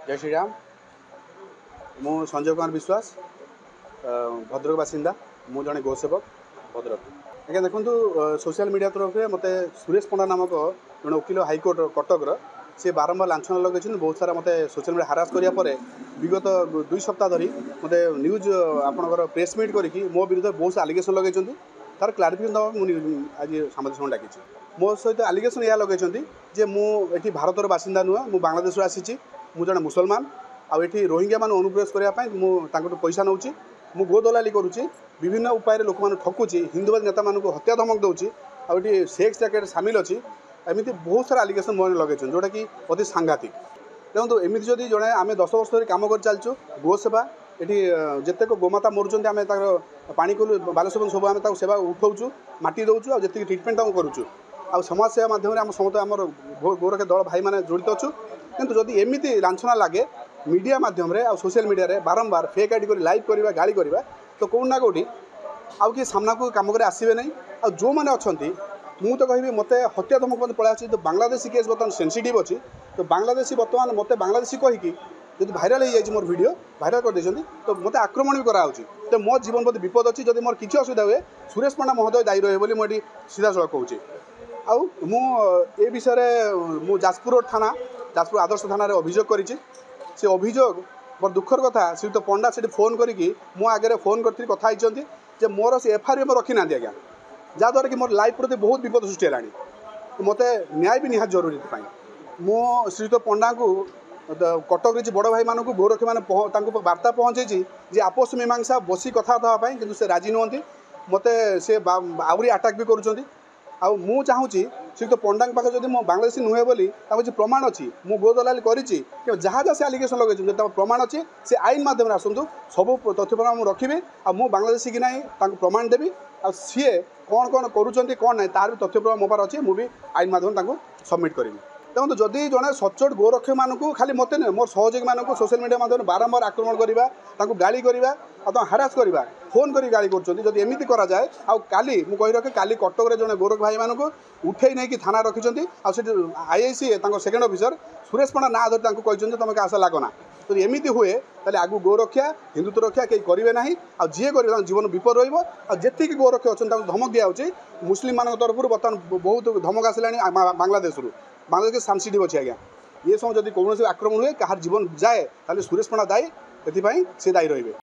जय श्री राम। मु संजय कुमार विश्वास, भद्रक बासिंदा। मु जड़े गोसेवक भद्रक। आज्ञा देखूँ सोशल मीडिया तरफ से मत सुरेश पंडा नामक जड़े वकिल हाइकोर्ट कटकर सी बारंबार लाछन लगे बहुत सारा मत सोशल मीडिया हारास कराया विगत 2 सप्ताह धरी मत न्यूज आपंकर प्रेस मीट करके मो विरुद्ध बहुत से आलिगेसन लगे तार क्लारिफिकेशन दवा आज साम्बादिक डाकी मो सहित आलिगेसन यह लगे जे मुझे भारतर बासिंदा नुह मु बांग्लादेश आसी जड़े मुसलमान आठी रोहिंग्या मान अनुप्रवेश करने पैसा नौ मु गो दलाली करुच्ची विभिन्न उपाय लोक मैंने ठकुची हिंदुवादी नेता मानक हत्या धमक दूसरी आठी सेक्स जैकेट सामिल अच्छी एमती बहुत सारा आलिगेसन मन लगे जोटा कि अति सांघातिक। देखो एमती जदि जड़े आम 10 वर्ष धरी कम कर चलचु गो सेवा ये जितेक गोमाता मरुँच आम पानी कलु बालसवन सब आम सेवा उठाऊँ माटी दौचु और जी ट्रिटमेंट करुचु आ समाज सेवा मध्यम आम समस्त आम गोरखे दल भाई मैंने जड़ित अच्छु किंतु जदि एमती लाछना लगे मीडिया माध्यम आ सोशल मीडिया रे बारंबार फेक आईडी कर लाइव करवा गाड़ी करवा तो कौन ना कौटी आउ कि सामना को कम कर आसबे नहीं आ जो मैंने अच्छा मु तो कहि मत हत्या धमक मत पड़ा तो बांग्लादेशी केस बर्तमान सेंसिटिव अच्छी तो बांग्लादेशी बर्तमान मत बांग्लादेशी कहीकि जब भाइराल हो जाए मोर वीडियो भाइराल कर देछंती तो मत आक्रमण भी कराऊँच तो मो जीवन प्रति विपद अच्छी जब मोर किसी असुविधा हुए सुरेश पंडा महोदय दायी रहे बोली मुझे सीधा सड़क कहूँ आउ ए विषय मु जाजपुर रोड थाना जाजपुर आदर्श थाना अभियोग करी से अभियोग मोर दुखर कथा श्रीयुक्त पंडा से फोन करके मो आगे फोन कर कथा जे मोर से एफआईआर रखी ना आज्ञा जहाँद्वारा कि मोर लाइफ प्रति बहुत विपद सृष्टि है मत न्याय भी निहात जरूरी मो श्रीयुक्त पंडा को कटक बड़ भाई मानक गोरखी मैंने वार्ता पहुँचे जे आपस मीमांसा बसी कथा कि से राजी नुहति मत से आहरी आटाक भी करुँच आउ मु चाहूँगी श्रीयुक्त पंडा पाखे जब मो बांग्लादेशी नुहे बोली किसी प्रमाण अच्छी मु गो दलाली करी जहाँ जहाँ से आलिगेसन लगे प्रमाण अच्छी से आईन मध्यम आसतु सब तथ्य प्रमाण मुझे रखी आ मु बांग्लादेशी कि ना प्रमाण देवी आ सी कौन कौन करुँच कौन ना तार भी तथ्य प्रमाण मो पार अच्छी मुझे आईन मध्यम सबमिट करी। देखो जदि जड़े सचोट गोरक्ष मानक खाली मत नुहे मोर सहयोगी मानक सोशल मीडिया माध्यम बारंबार आक्रमण करवा गाड़ी करवा हारास करवा फोन कर गाड़ी कर एमती कराए आली मुझे रखे काली कटक जड़े गोरख भाई मानक उठे नहीं कि थाना रखिंट आईआईसी सेकेंड ऑफिसर सुरेश पंडा ना धरी कहते तुम क्या आशा लगना तो एमती हुए ताले आगु गोरक्षा हिंदुत्व रक्षा कहीं करेंगे ना आ जी कर जीवन विपद रही गोरक्ष अच्छा धमक दिखाई मुस्लिम मान तरफ बर्तमान बहुत धमक आसला बांग्लादेश बांग्लादेश सेंसिटिव अच्छे आज्ञा ये समय जब कौन आक्रमण हुए कहार जीवन जाए सुरेश पंडा दायी से दायी रही।